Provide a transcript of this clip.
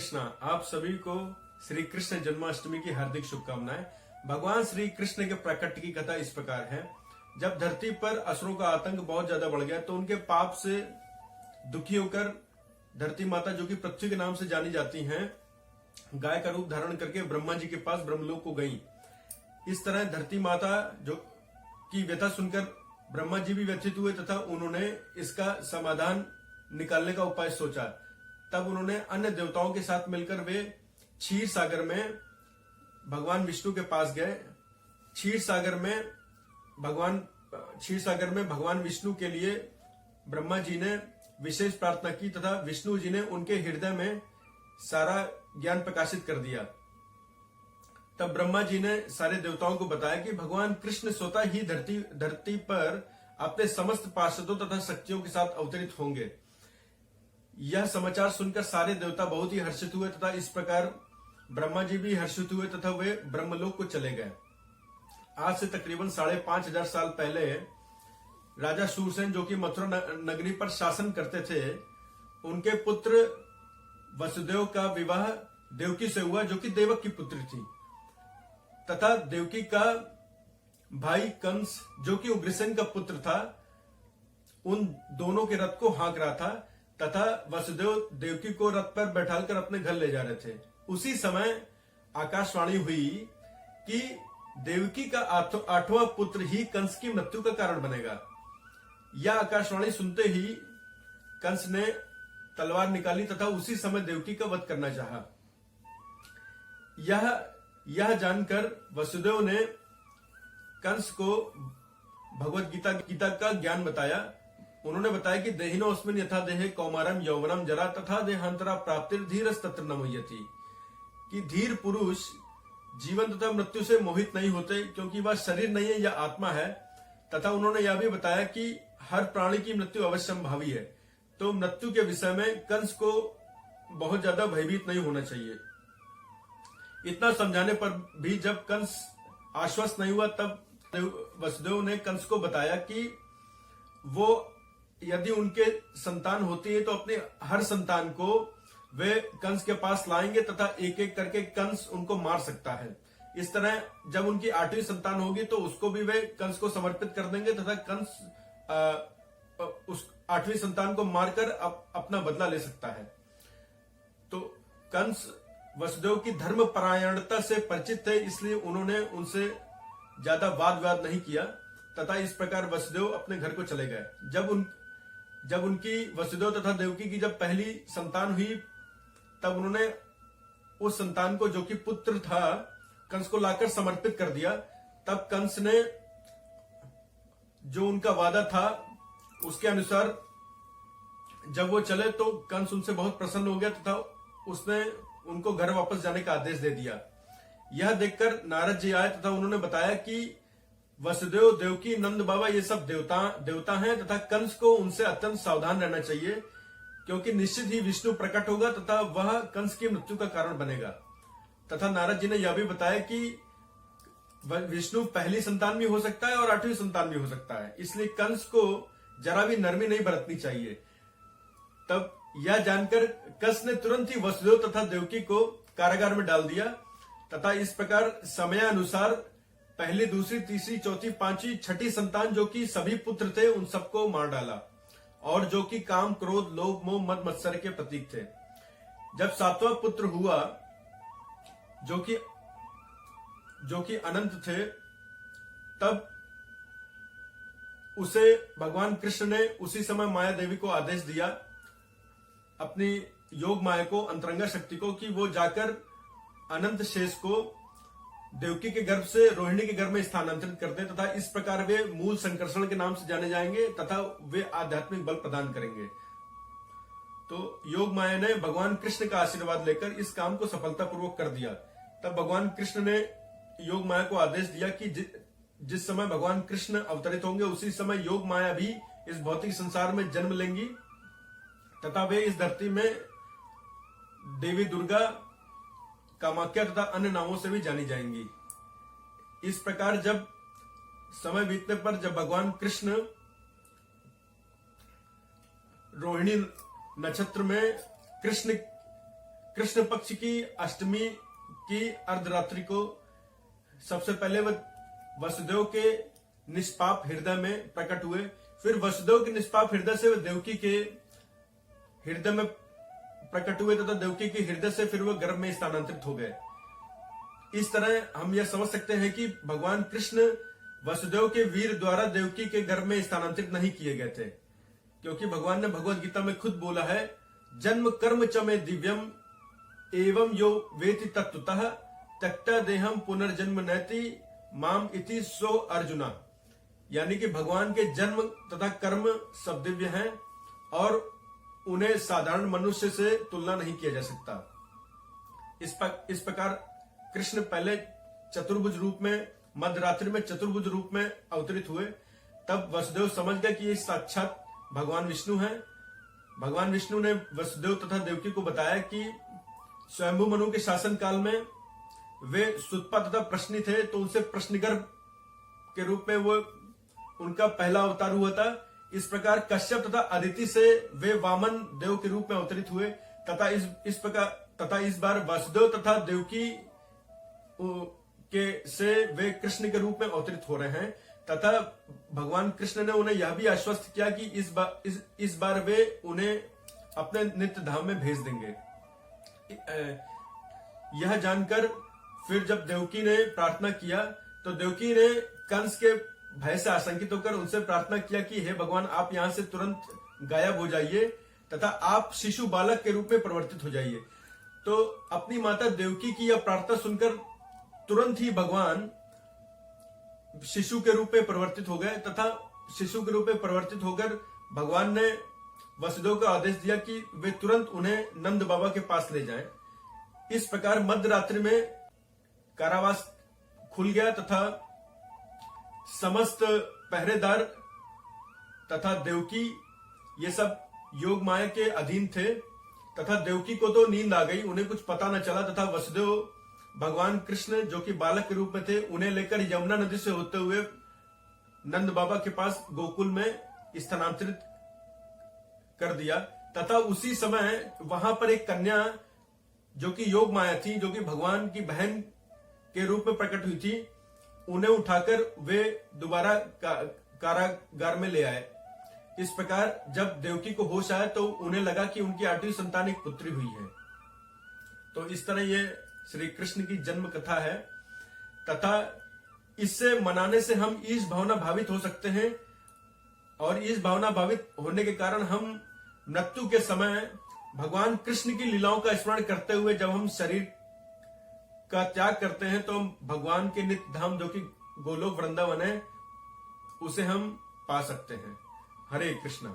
कृष्णा। आप सभी को श्री कृष्ण जन्माष्टमी की हार्दिक शुभकामनाएं। भगवान श्री कृष्ण के प्रकट की कथा इस प्रकार है। जब धरती पर असुरों का आतंक बहुत ज्यादा बढ़ गया तो उनके पाप से दुखी होकर धरती माता, जो कि पृथ्वी के नाम से जानी जाती हैं, गाय का रूप धारण करके ब्रह्मा जी के पास ब्रह्मलोक को गईं। इस तरह धरती माता जो की व्यथा सुनकर ब्रह्मा जी भी व्यथित हुए तथा उन्होंने इसका समाधान निकालने का उपाय सोचा। तब उन्होंने अन्य देवताओं के साथ मिलकर वे क्षीर सागर में भगवान विष्णु के पास गए। क्षीर सागर में भगवान विष्णु के लिए ब्रह्मा जी ने विशेष प्रार्थना की तथा विष्णु जी ने उनके हृदय में सारा ज्ञान प्रकाशित कर दिया। तब ब्रह्मा जी ने सारे देवताओं को बताया कि भगवान कृष्ण स्वतः ही धरती पर अपने समस्त पार्षदों तथा शक्तियों के साथ अवतरित होंगे। यह समाचार सुनकर सारे देवता बहुत ही हर्षित हुए तथा इस प्रकार ब्रह्मा जी भी हर्षित हुए तथा वे ब्रह्मलोक को चले गए। आज से तकरीबन 5,500 साल पहले राजा शूरसेन, जो कि मथुरा नगरी पर शासन करते थे, उनके पुत्र वसुदेव का विवाह देवकी से हुआ, जो कि देवक की पुत्री थी, तथा देवकी का भाई कंस, जो कि उग्रसेन का पुत्र था, उन दोनों के रथ को हाँक रहा था तथा वसुदेव देवकी को रथ पर बैठाकर अपने घर ले जा रहे थे। उसी समय आकाशवाणी हुई कि देवकी का आठवां पुत्र ही कंस की मृत्यु का कारण बनेगा। यह आकाशवाणी सुनते ही कंस ने तलवार निकाली तथा उसी समय देवकी का वध करना चाहा। यह जानकर वसुदेव ने कंस को भगवत गीता का ज्ञान बताया। उन्होंने बताया कि देहिनो अस्मिन् यथा देहे कौमारम यौवनम जरा तथा देहांतरा प्राप्तिर धीरस तत्र न मुह्यति, कि धीर पुरुष जीवन तथा मृत्यु से मोहित नहीं होते, क्योंकि वह शरीर नहीं है, यह आत्मा है। तथा उन्होंने यह भी बताया कि हर प्राणी की मृत्यु अवश्यंभावी है। तो मृत्यु के विषय में कंस को बहुत ज्यादा भयभीत नहीं होना चाहिए। इतना समझाने पर भी जब कंस आश्वस्त नहीं हुआ, तब वसुदेव ने कंस को बताया कि वो यदि उनके संतान होती है तो अपने हर संतान को वे कंस के पास लाएंगे तथा एक एक करके कंस उनको मार सकता है। इस तरह जब उनकी 8वीं संतान होगी तो उसको भी वे कंस को समर्पित कर देंगे तथा कंस उस 8वीं संतान को मारकर अपना बदला ले सकता है। तो कंस वसुदेव की धर्म परायणता से परिचित थे, इसलिए उन्होंने उनसे ज्यादा वाद विवाद नहीं किया तथा इस प्रकार वसुदेव अपने घर को चले गए। जब उनकी वसुदेव तथा देवकी की जब पहली संतान हुई, तब उन्होंने उस संतान को, जो कि पुत्र था, कंस को लाकर समर्पित कर दिया। तब कंस ने जो उनका वादा था उसके अनुसार जब वो चले तो कंस उनसे बहुत प्रसन्न हो गया तथा उसने उनको घर वापस जाने का आदेश दे दिया। यह देखकर नारद जी आए तथा उन्होंने बताया कि वसुदेव, देवकी, नंद बाबा ये सब देवता हैं तथा कंस को उनसे अत्यंत सावधान रहना चाहिए, क्योंकि निश्चित ही विष्णु प्रकट होगा तथा वह कंस की मृत्यु का कारण बनेगा। तथा नारद जी ने यह भी बताया कि विष्णु पहली संतान भी हो सकता है और 8वीं संतान भी हो सकता है, इसलिए कंस को जरा भी नरमी नहीं बरतनी चाहिए। तब यह जानकर कंस ने तुरंत ही वसुदेव तथा देवकी को कारागार में डाल दिया तथा इस प्रकार समयानुसार पहली, दूसरी, तीसरी, चौथी, पांचवी, छठी संतान, जो कि सभी पुत्र थे, उन सबको मार डाला, और जो कि काम, क्रोध, लोभ, मोह, मद, मत्सर के प्रतीक थे। जब 7वां पुत्र हुआ, जो कि अनंत थे, तब उसे भगवान कृष्ण ने उसी समय माया देवी को आदेश दिया, अपनी योग माया को, अंतरंगा शक्ति को, कि वो जाकर अनंत शेष को देवकी के गर्भ से रोहिणी के गर्भ में स्थानांतरित कर दे तथा इस प्रकार वे मूल संकर्षण के नाम से जाने जाएंगे तथा वे आध्यात्मिक बल प्रदान करेंगे। तो योग माया ने भगवान कृष्ण का आशीर्वाद लेकर इस काम को सफलतापूर्वक कर दिया। तब भगवान कृष्ण ने योग माया को आदेश दिया कि जिस समय भगवान कृष्ण अवतरित होंगे उसी समय योग माया भी इस भौतिक संसार में जन्म लेंगी तथा वे इस धरती में देवी दुर्गा, कामाख्या तथा अन्य नामों से भी जानी जाएंगी। इस प्रकार जब समय बीतने पर जब भगवान कृष्ण रोहिणी नक्षत्र में कृष्ण पक्ष की अष्टमी की अर्धरात्रि को सबसे पहले वह वसुदेव के निष्पाप हृदय में प्रकट हुए। फिर वसुदेव के निष्पाप हृदय से वह देवकी के हृदय में प्रकट हुए तथा देवकी के हृदय से फिर वह गर्भ में स्थानांतरित हो गए। इस तरह हम यह समझ सकते हैं कि भगवान कृष्ण वसुदेव के वीर द्वारा देवकी के गर्भ में स्थानांतरित नहीं किए गए थे, क्योंकि भगवान ने भगवत गीता में खुद बोला है, जन्म कर्म च में दिव्यम एवं यो वेति तत्वतः त्यक्ता देहम पुनर्जन्म नैति माम इति सो अर्जुना। यानी कि भगवान के जन्म तथा कर्म सब दिव्य हैं और उन्हें साधारण मनुष्य से तुलना नहीं किया जा सकता। इस प्रकार कृष्ण पहले चतुर्भुज रूप में, मध्यरात्रि में चतुर्भुज रूप में अवतरित हुए। तब वसुदेव समझ गए कि ये साक्षात भगवान विष्णु हैं। भगवान विष्णु ने वसुदेव तथा देवकी को बताया कि स्वयंभू मनु के शासन काल में वे सुतपा तथा प्रश्नी थे, तो उनसे प्रश्नगर्भ के रूप में वो उनका पहला अवतार हुआ था। इस प्रकार कश्यप तथा अदिति से वे वामन देव के रूप में अवतरित हुए तथा इस बार वसुदेव तथा देवकी के से वे कृष्ण के रूप में अवतरित हो रहे हैं। तथा भगवान कृष्ण ने उन्हें यह भी आश्वस्त किया कि इस बार वे उन्हें अपने नित्य धाम में भेज देंगे। यह जानकर फिर जब देवकी ने प्रार्थना किया तो देवकी ने कंस के भय से आशंकित होकर उनसे प्रार्थना किया कि हे भगवान, आप यहां से तुरंत गायब हो जाइए तथा आप शिशु बालक के रूप में परिवर्तित हो जाइए। तो अपनी माता देवकी की यह प्रार्थना सुनकर तुरंत ही भगवान शिशु के रूप में परिवर्तित हो गए तथा शिशु के रूप में परिवर्तित होकर भगवान ने वसुदेव को आदेश दिया कि वे तुरंत उन्हें नंद बाबा के पास ले जाएं। इस प्रकार मध्यरात्रि में कारावास खुल गया तथा समस्त पहरेदार तथा देवकी ये सब योग माया के अधीन थे तथा देवकी को तो नींद आ गई, उन्हें कुछ पता न चला तथा वसुदेव भगवान कृष्ण जो कि बालक के रूप में थे उन्हें लेकर यमुना नदी से होते हुए नंद बाबा के पास गोकुल में स्थानांतरित कर दिया। तथा उसी समय वहां पर एक कन्या जो कि योग माया थी, जो कि भगवान की बहन के रूप में प्रकट हुई थी, उन्हें उठाकर वे दोबारा कारागार में ले आए। इस प्रकार जब देवकी को होश आया तो उन्हें लगा कि उनकी 8वीं संतान एक पुत्री हुई है। तो इस तरह ये श्री कृष्ण की जन्म कथा है तथा इससे मनाने से हम ईश भावना भावित हो सकते हैं और ईश भावना भावित होने के कारण हम मृत्यु के समय भगवान कृष्ण की लीलाओं का स्मरण करते हुए जब हम शरीर का त्याग करते हैं तो भगवान के नित्य धाम जो कि गोलोक वृंदावन है उसे हम पा सकते हैं। हरे कृष्णा।